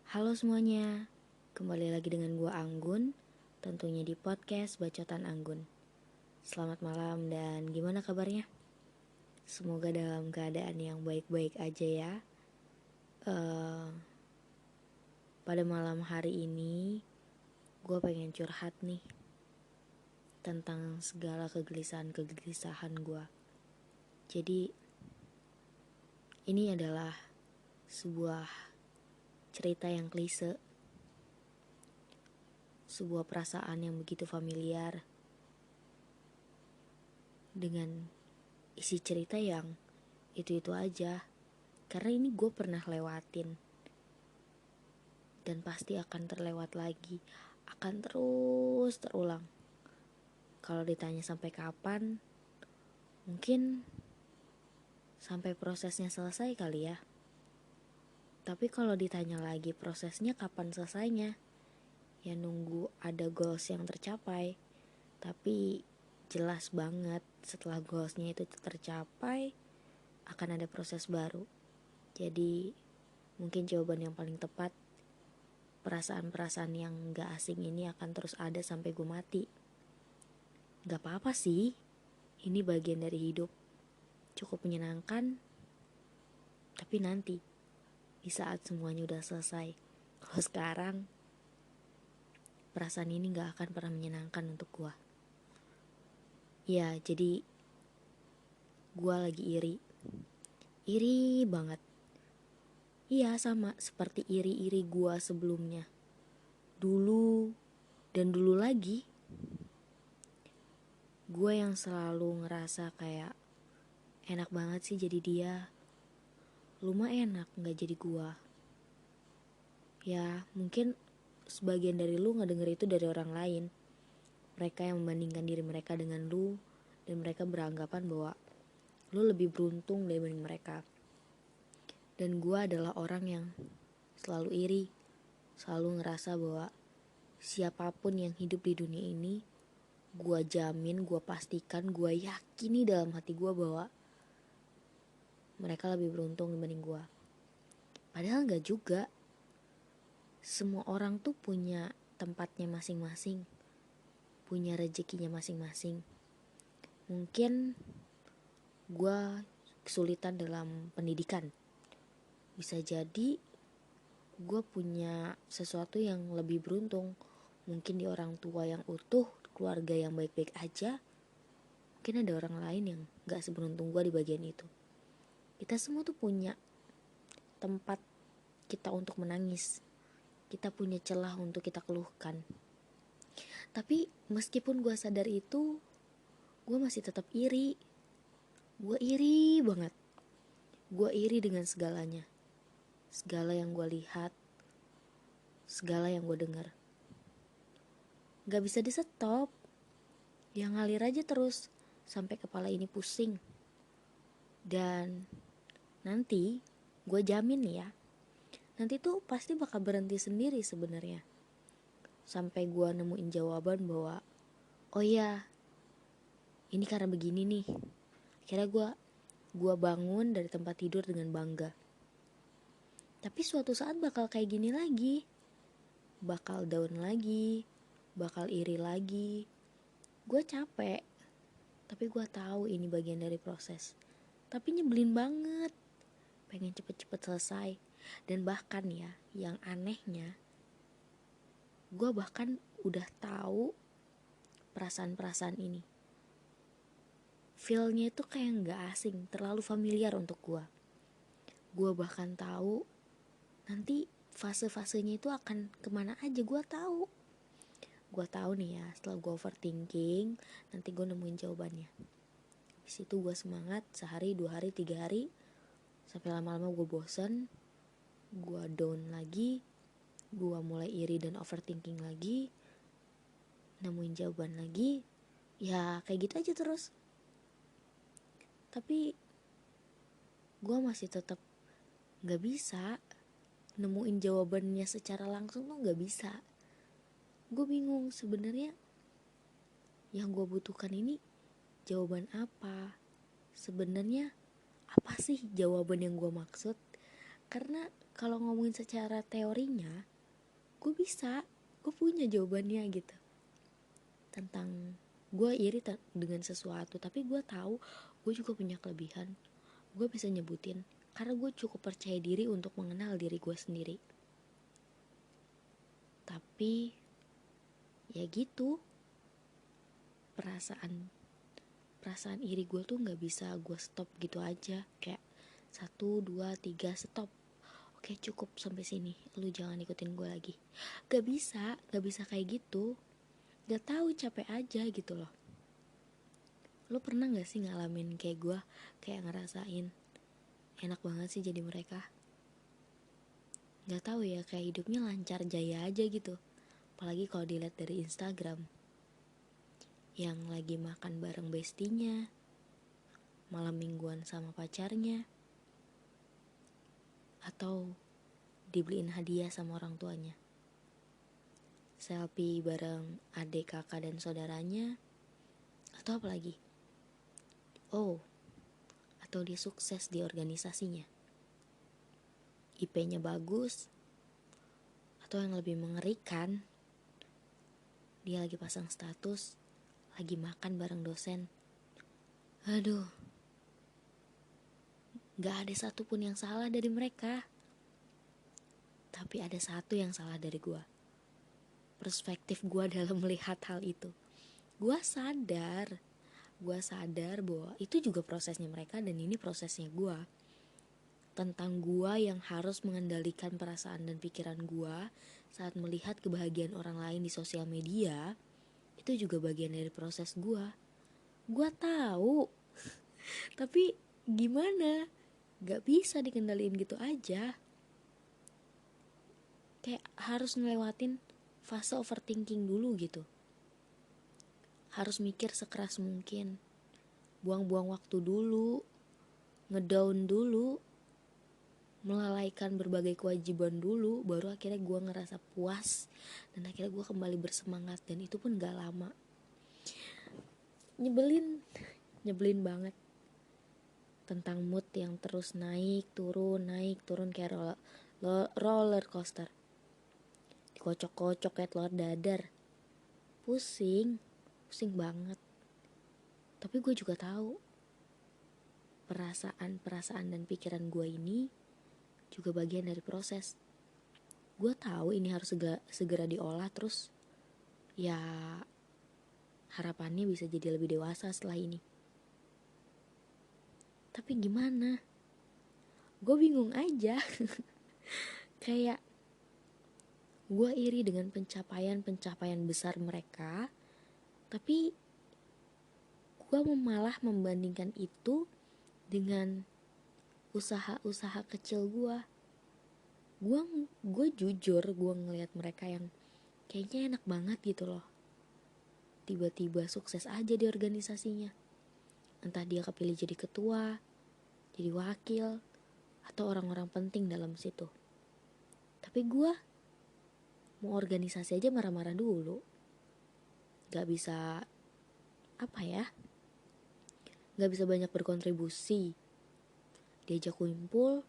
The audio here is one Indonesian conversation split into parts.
Halo semuanya, kembali lagi dengan gua Anggun, tentunya di podcast Bacotan Anggun. Selamat malam dan gimana kabarnya? Semoga dalam keadaan yang baik-baik aja ya. Eh, Pada malam hari ini, gua pengen curhat nih tentang segala kegelisahan-kegelisahan gua. Jadi, ini adalah sebuah cerita yang klise, sebuah perasaan yang begitu familiar dengan isi cerita yang itu-itu aja. Karena ini gue pernah lewatin dan pasti akan terlewat lagi, akan terus terulang. Kalau ditanya sampai kapan, mungkin sampai prosesnya selesai kali ya. Tapi kalau ditanya lagi prosesnya kapan selesainya, ya nunggu ada goals yang tercapai. Tapi jelas banget setelah goalsnya itu tercapai, akan ada proses baru. Jadi mungkin jawaban yang paling tepat, perasaan-perasaan yang gak asing ini akan terus ada sampai gue mati. Gak apa-apa sih, ini bagian dari hidup. Cukup menyenangkan, tapi nanti, di saat semuanya udah selesai. Kalau sekarang, perasaan ini gak akan pernah menyenangkan untuk gue. Ya, jadi gue lagi iri. Iri banget. Iya, sama seperti iri-iri gue sebelumnya. Dulu, dan dulu lagi. Gue yang selalu ngerasa kayak enak banget sih jadi dia. Lu mah enak gak jadi gue. Ya mungkin sebagian dari lu ngedenger itu dari orang lain. Mereka yang membandingkan diri mereka dengan lu. Dan mereka beranggapan bahwa lu lebih beruntung dibanding mereka. Dan gue adalah orang yang selalu iri. Selalu ngerasa bahwa siapapun yang hidup di dunia ini, gue jamin, gue pastikan, gue yakini dalam hati gue bahwa mereka lebih beruntung dibanding gue. Padahal gak juga. Semua orang tuh punya tempatnya masing-masing, punya rezekinya masing-masing. Mungkin gue kesulitan dalam pendidikan. Bisa jadi gue punya sesuatu yang lebih beruntung. Mungkin di orang tua yang utuh, keluarga yang baik-baik aja. Mungkin ada orang lain yang gak seberuntung gue di bagian itu. Kita semua tuh punya tempat kita untuk menangis. Kita punya celah untuk kita keluhkan. Tapi meskipun gue sadar itu, gue masih tetap iri. Gue iri banget. Gue iri dengan segalanya. Segala yang gue lihat, segala yang gue dengar. Gak bisa di stop. Yang ngalir aja terus sampai kepala ini pusing. Dan nanti gue jamin nih ya, nanti tuh pasti bakal berhenti sendiri sebenarnya. Sampai gue nemuin jawaban bahwa oh iya, ini karena begini nih. Akhirnya gue bangun dari tempat tidur dengan bangga. Tapi suatu saat bakal kayak gini lagi. Bakal down lagi, bakal iri lagi. Gue capek, tapi gue tahu ini bagian dari proses. Tapi nyebelin banget, pengen cepet-cepet selesai. Dan bahkan ya, yang anehnya, gue bahkan udah tahu perasaan-perasaan ini. Feel-nya itu kayak gak asing, terlalu familiar untuk gue. Gue bahkan tahu nanti fase-fasenya itu akan kemana aja. Gue tahu nih ya, setelah gue overthinking, nanti gue nemuin jawabannya. Habis itu gue semangat, sehari, 2 hari, 3 hari, sampai lama-lama gue bosan, gue down lagi, gue mulai iri dan overthinking lagi, nemuin jawaban lagi, ya kayak gitu aja terus. Tapi gue masih tetap gak bisa nemuin jawabannya secara langsung tuh gak bisa. Gue bingung sebenarnya yang gue butuhkan ini jawaban apa. Sebenarnya apa sih jawaban yang gue maksud? Karena kalau ngomongin secara teorinya, gue punya jawabannya gitu. Tentang gue iri dengan sesuatu, tapi gue tahu gue juga punya kelebihan. Gue bisa nyebutin karena gue cukup percaya diri untuk mengenal diri gue sendiri. Tapi ya gitu, perasaan iri gue tuh nggak bisa gue stop gitu aja, kayak 1, 2, 3 stop. Oke, cukup sampai sini, lu jangan ikutin gue lagi. Gak bisa kayak gitu. Gak tahu, capek aja gitu loh. Lu pernah gak sih ngalamin kayak gue, kayak ngerasain enak banget sih jadi mereka? Gak tahu ya, kayak hidupnya lancar jaya aja gitu. Apalagi kalau dilihat dari Instagram, yang lagi makan bareng bestinya, malam mingguan sama pacarnya, atau dibeliin hadiah sama orang tuanya, selfie bareng adik, kakak, dan saudaranya, atau apa lagi? Oh, atau dia sukses di organisasinya, IP-nya bagus, atau yang lebih mengerikan, dia lagi pasang status lagi makan bareng dosen. Aduh, gak ada satupun yang salah dari mereka, tapi ada satu yang salah dari gue. Perspektif gue dalam melihat hal itu. Gue sadar bahwa itu juga prosesnya mereka dan ini prosesnya gue. Tentang gue yang harus mengendalikan perasaan dan pikiran gue saat melihat kebahagiaan orang lain di sosial media. Itu juga bagian dari proses gue. Gue tahu, tapi gimana? Gak bisa dikendaliin gitu aja. Kayak harus ngelewatin fase overthinking dulu gitu. Harus mikir sekeras mungkin, buang-buang waktu dulu, ngedown dulu, melalaikan berbagai kewajiban dulu, baru akhirnya gue ngerasa puas dan akhirnya gue kembali bersemangat. Dan itu pun gak lama. Nyebelin banget. Tentang mood yang terus naik turun kayak roller coaster, dikocok-kocok kayak telur dadar. Pusing banget. Tapi gue juga tahu perasaan dan pikiran gue ini juga bagian dari proses. Gue tahu ini harus segera diolah, terus ya harapannya bisa jadi lebih dewasa setelah ini. Tapi gimana? Gue bingung aja. Kayak gue iri dengan pencapaian besar mereka, tapi gue malah membandingkan itu dengan usaha-usaha kecil gue. Gue jujur, gue ngelihat mereka yang kayaknya enak banget gitu loh, tiba-tiba sukses aja di organisasinya. Entah dia kepilih jadi ketua, jadi wakil, atau orang-orang penting dalam situ. Tapi gue mau organisasi aja marah-marah dulu. Gak bisa gak bisa banyak berkontribusi. Diajak kumpul,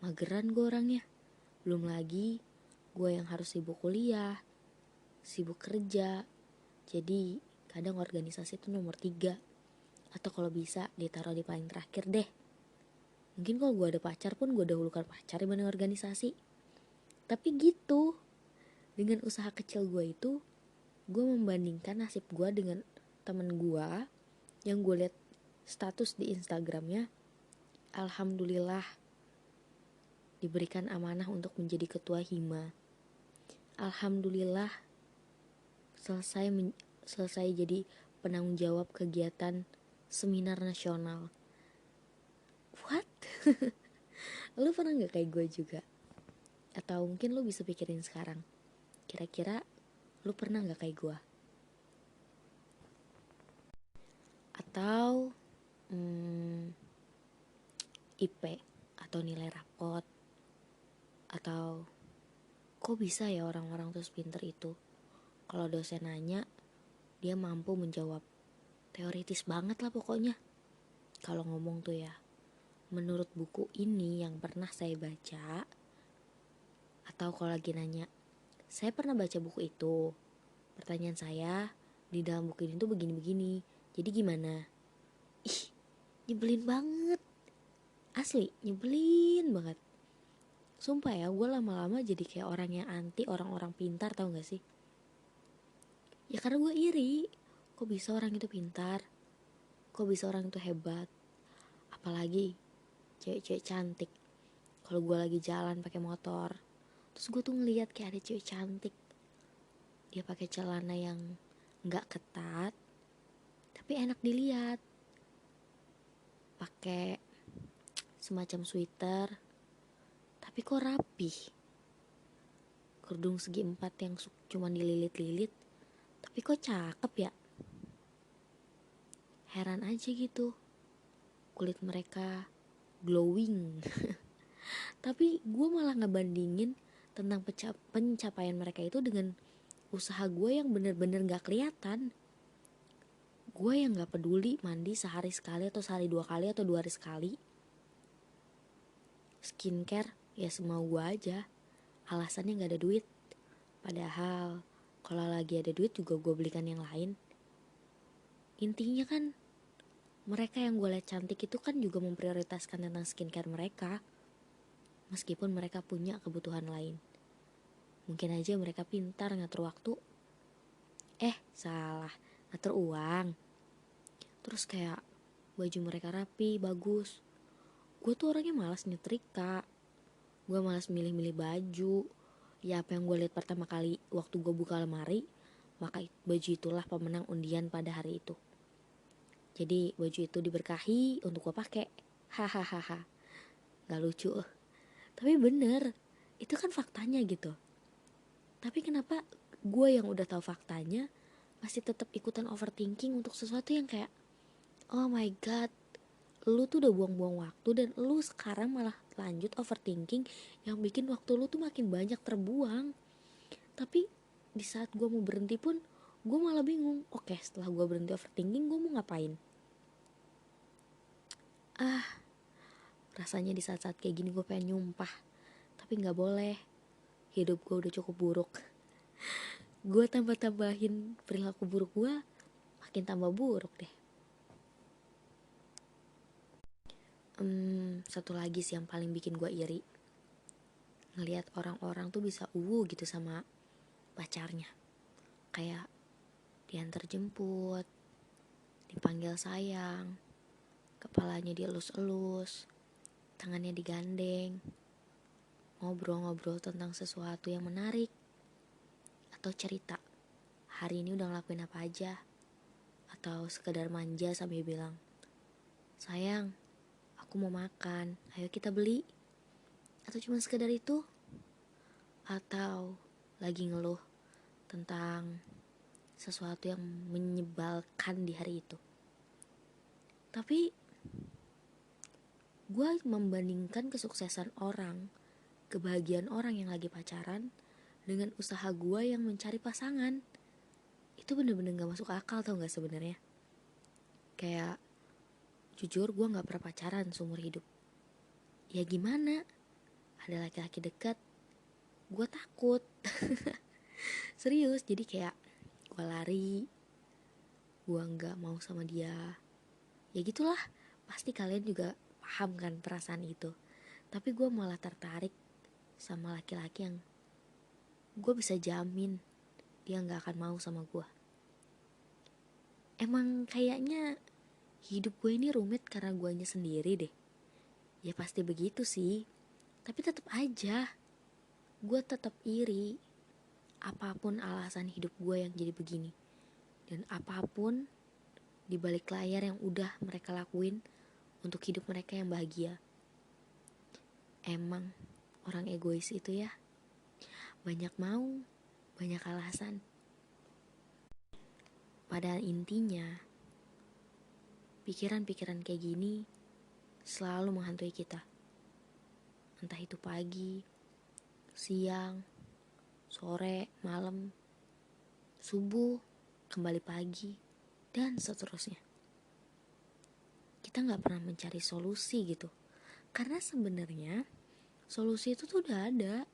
mageran gue orangnya. Belum lagi gue yang harus sibuk kuliah, sibuk kerja. Jadi kadang organisasi itu nomor 3, atau kalau bisa ditaruh di paling terakhir deh. Mungkin kalau gue ada pacar pun gue dahulukan pacar dibanding organisasi. Tapi gitu, dengan usaha kecil gue itu, gue membandingkan nasib gue dengan temen gue yang gue liat status di Instagramnya. Alhamdulillah diberikan amanah untuk menjadi ketua hima. Alhamdulillah selesai jadi penanggung jawab kegiatan seminar nasional. What? Lu pernah gak kayak gue juga? Atau mungkin lu bisa pikirin sekarang, kira-kira lu pernah gak kayak gue? Atau IP atau nilai rapot, atau kok bisa ya orang-orang tuh pinter itu, kalau dosen nanya dia mampu menjawab. Teoritis banget lah pokoknya kalau ngomong tuh ya. menurut buku ini yang pernah saya baca, atau kalau lagi nanya, saya pernah baca buku itu. Pertanyaan saya, di dalam buku ini tuh begini-begini. Jadi gimana? Ih, nyebelin banget. Asli, nyebelin banget. Sumpah ya, gue lama-lama jadi kayak orang yang anti orang-orang pintar, tau gak sih? Ya karena gue iri. Kok bisa orang itu pintar? Kok bisa orang itu hebat? Apalagi cewek-cewek cantik. Kalau gue lagi jalan pakai motor, terus gue tuh ngeliat kayak ada cewek cantik, dia pakai celana yang nggak ketat tapi enak dilihat, pakai semacam sweater tapi kok rapih, kerudung segi empat yang cuma dililit-lilit tapi kok cakep ya. Heran aja gitu, kulit mereka glowing. Tapi gue malah ngebandingin tentang pencapaian mereka itu dengan usaha gue yang bener-bener gak kelihatan. Gue yang gak peduli mandi sehari sekali atau sehari 2 kali atau 2 hari sekali. Skincare ya semau gue aja, alasannya gak ada duit. Padahal kalau lagi ada duit juga gue belikan yang lain. Intinya kan mereka yang gue liat cantik itu kan juga memprioritaskan tentang skincare mereka, meskipun mereka punya kebutuhan lain. Mungkin aja mereka pintar ngatur waktu. Salah, ngatur uang. Terus kayak baju mereka rapi, bagus. Gue tuh orangnya malas nyetrika. Gue malas milih-milih baju. Ya apa yang gue lihat pertama kali waktu gue buka lemari, maka baju itulah pemenang undian pada hari itu. Jadi baju itu diberkahi untuk gue pakai. Hahaha. Gak lucu. Tapi bener, itu kan faktanya gitu. Tapi kenapa gue yang udah tahu faktanya masih tetap ikutan overthinking untuk sesuatu yang kayak, oh my god, lu tuh udah buang-buang waktu dan lu sekarang malah lanjut overthinking yang bikin waktu lu tuh makin banyak terbuang. Tapi di saat gue mau berhenti pun gue malah bingung. Oke, setelah gue berhenti overthinking gue mau ngapain? Rasanya di saat-saat kayak gini gue pengen nyumpah, tapi gak boleh. Hidup gue udah cukup buruk. Gue tambah-tambahin perilaku buruk gue, makin tambah buruk deh. Satu lagi sih yang paling bikin gue iri, ngelihat orang-orang tuh bisa gitu sama pacarnya. Kayak diantar jemput, dipanggil sayang, kepalanya dielus-elus, tangannya digandeng, ngobrol-ngobrol tentang sesuatu yang menarik, atau cerita hari ini udah ngelakuin apa aja, atau sekedar manja sambil bilang, sayang, aku mau makan, ayo kita beli. Atau cuma sekedar itu, atau lagi ngeluh tentang sesuatu yang menyebalkan di hari itu. Tapi gue membandingkan kesuksesan orang, kebahagiaan orang yang lagi pacaran dengan usaha gue yang mencari pasangan. Itu bener-bener gak masuk akal, tau gak sebenarnya? Kayak jujur gue gak pernah pacaran seumur hidup. Ya gimana? Ada laki-laki dekat, gue takut. Serius, jadi kayak gue lari, gue gak mau sama dia. Ya gitulah, pasti kalian juga paham kan perasaan itu. Tapi gue malah tertarik sama laki-laki yang gue bisa jamin dia gak akan mau sama gue. Emang kayaknya hidup gue ini rumit karena guanya sendiri deh. Ya pasti begitu sih. Tapi tetap aja gue tetap iri. Apapun alasan hidup gue yang jadi begini, dan apapun di balik layar yang udah mereka lakuin untuk hidup mereka yang bahagia. Emang orang egois itu ya, banyak mau, banyak alasan. Padahal intinya pikiran-pikiran kayak gini selalu menghantui kita. Entah itu pagi, siang, sore, malam, subuh, kembali pagi, dan seterusnya. Kita gak pernah mencari solusi gitu Karena sebenarnya solusi itu tuh udah ada.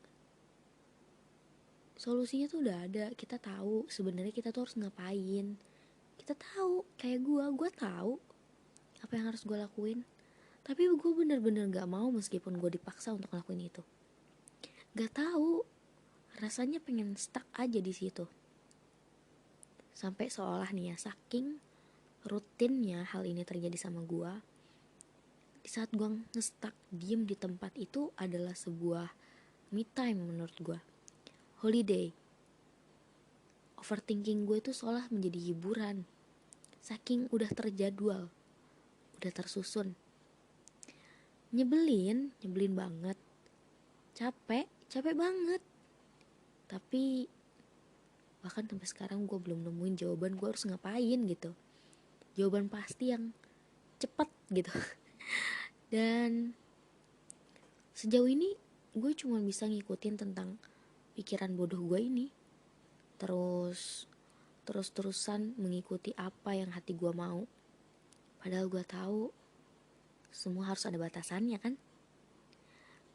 Solusinya tuh udah ada. Kita tahu sebenarnya kita tuh harus ngapain. Kita tahu, kayak gue tahu apa yang harus gue lakuin. Tapi gue bener-bener gak mau meskipun gue dipaksa untuk ngelakuin itu. Gak tahu, rasanya pengen stuck aja di situ. Sampai seolah nih ya, saking rutinnya hal ini terjadi sama gue, di saat gue nge-stuck diem di tempat itu adalah sebuah me time menurut gue. Holiday. Overthinking gue itu seolah menjadi hiburan. Saking udah terjadwal, udah tersusun. Nyebelin banget. Capek banget. Tapi bahkan sampai sekarang gue belum nemuin jawaban gue harus ngapain gitu. Jawaban pasti yang cepet gitu. Dan sejauh ini gue cuma bisa ngikutin tentang pikiran bodoh gue ini. Terus-terusan mengikuti apa yang hati gue mau. Padahal gue tahu semua harus ada batasannya kan.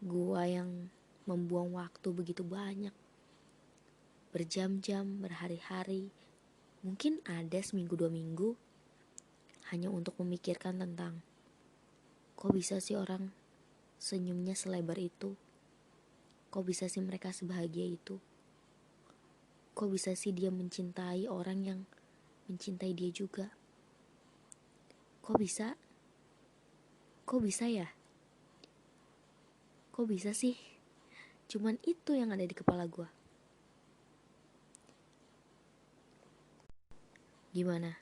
Gue yang membuang waktu begitu banyak, berjam-jam, berhari-hari, mungkin ada seminggu 2 minggu hanya untuk memikirkan tentang kok bisa sih orang senyumnya selebar itu, kok bisa sih mereka sebahagia itu, kok bisa sih dia mencintai orang yang mencintai dia juga, kok bisa ya, kok bisa sih. Cuman itu yang ada di kepala gue. Gimana?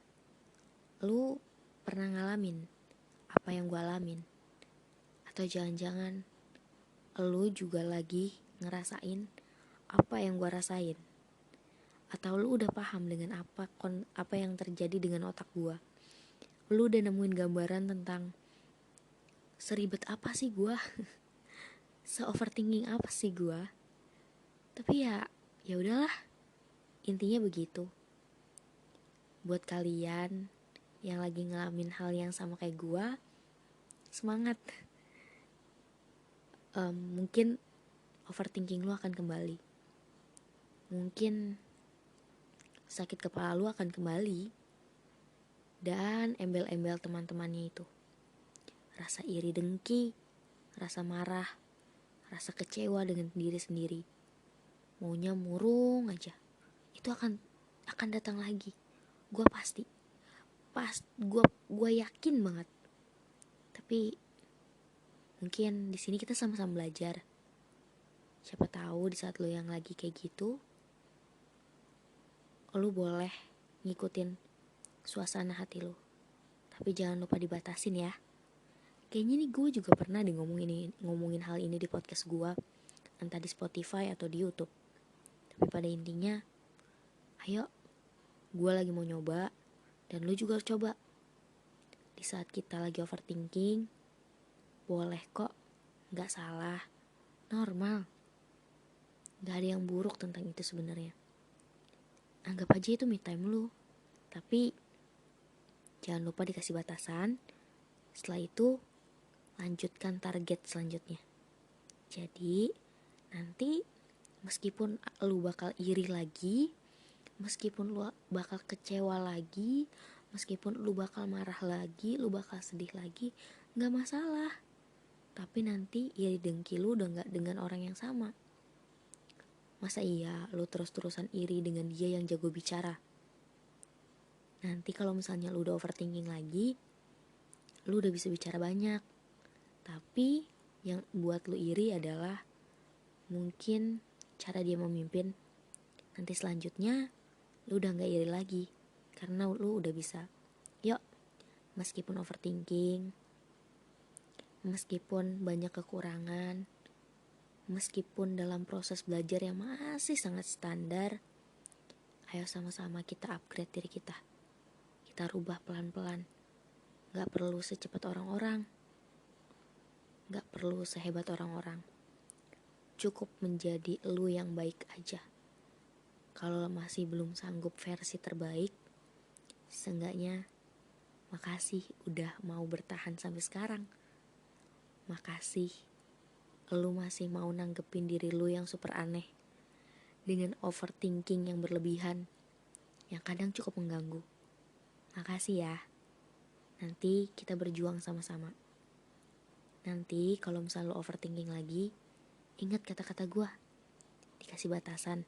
Lu pernah ngalamin apa yang gue alamin? Atau jangan-jangan lu juga lagi ngerasain apa yang gue rasain? Atau lu udah paham dengan apa yang terjadi dengan otak gue? Lu udah nemuin gambaran tentang seribet apa sih gue? Se-overthinking apa sih gue? Tapi ya udahlah. Intinya begitu. Buat kalian yang lagi ngalamin hal yang sama kayak gue, semangat. Mungkin overthinking lu akan kembali. Mungkin sakit kepala lu akan kembali. Dan embel-embel teman-temannya itu. Rasa iri dengki, rasa marah, rasa kecewa dengan diri sendiri. Maunya murung aja. Itu akan datang lagi. Gue pasti. Gue yakin banget. Tapi mungkin di sini kita sama-sama belajar. Siapa tahu di saat lo yang lagi kayak gitu, lo boleh ngikutin suasana hati lo. Tapi jangan lupa dibatasin ya. Kayaknya nih gue juga pernah deh ngomongin hal ini di podcast gue, entah di Spotify atau di YouTube. Tapi pada intinya, ayo, gue lagi mau nyoba, dan lu juga harus coba. Di saat kita lagi overthinking, boleh kok, gak salah, normal. Gak ada yang buruk tentang itu sebenarnya. Anggap aja itu me time lu. Tapi jangan lupa dikasih batasan. Setelah itu lanjutkan target selanjutnya. Jadi nanti meskipun lu bakal iri lagi, meskipun lu bakal kecewa lagi, meskipun lu bakal marah lagi, lu bakal sedih lagi, gak masalah. Tapi nanti iri dengki lu udah gak dengan orang yang sama. Masa iya lu terus-terusan iri dengan dia yang jago bicara? Nanti kalau misalnya lu udah overthinking lagi, lu udah bisa bicara banyak. Tapi yang buat lu iri adalah mungkin cara dia memimpin. Nanti selanjutnya lu udah gak iri lagi, karena lu udah bisa. Yuk, meskipun overthinking, meskipun banyak kekurangan, meskipun dalam proses belajar yang masih sangat standar, ayo sama-sama kita upgrade diri kita. Kita rubah pelan-pelan. Gak perlu secepat orang-orang, gak perlu sehebat orang-orang. Cukup menjadi lu yang baik aja. Kalau masih belum sanggup versi terbaik, seenggaknya makasih udah mau bertahan sampai sekarang. Makasih, lu masih mau nanggepin diri lu yang super aneh dengan overthinking yang berlebihan, yang kadang cukup mengganggu. Makasih ya. Nanti kita berjuang sama-sama. Nanti kalau misalnya lu overthinking lagi, ingat kata-kata gue. Dikasih batasan.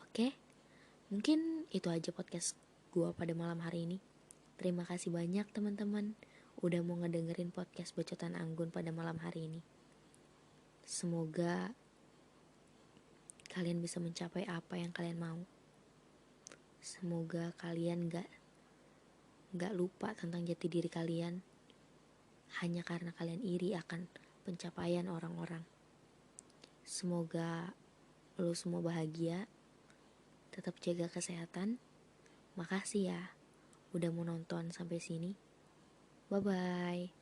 Oke? Mungkin itu aja podcast gue pada malam hari ini. Terima kasih banyak teman-teman udah mau ngedengerin podcast Bacotan Anggun pada malam hari ini. Semoga kalian bisa mencapai apa yang kalian mau. Semoga kalian gak lupa tentang jati diri kalian hanya karena kalian iri akan pencapaian orang-orang. Semoga lo semua bahagia, tetap jaga kesehatan. Makasih ya udah mau nonton sampai sini. Bye-bye.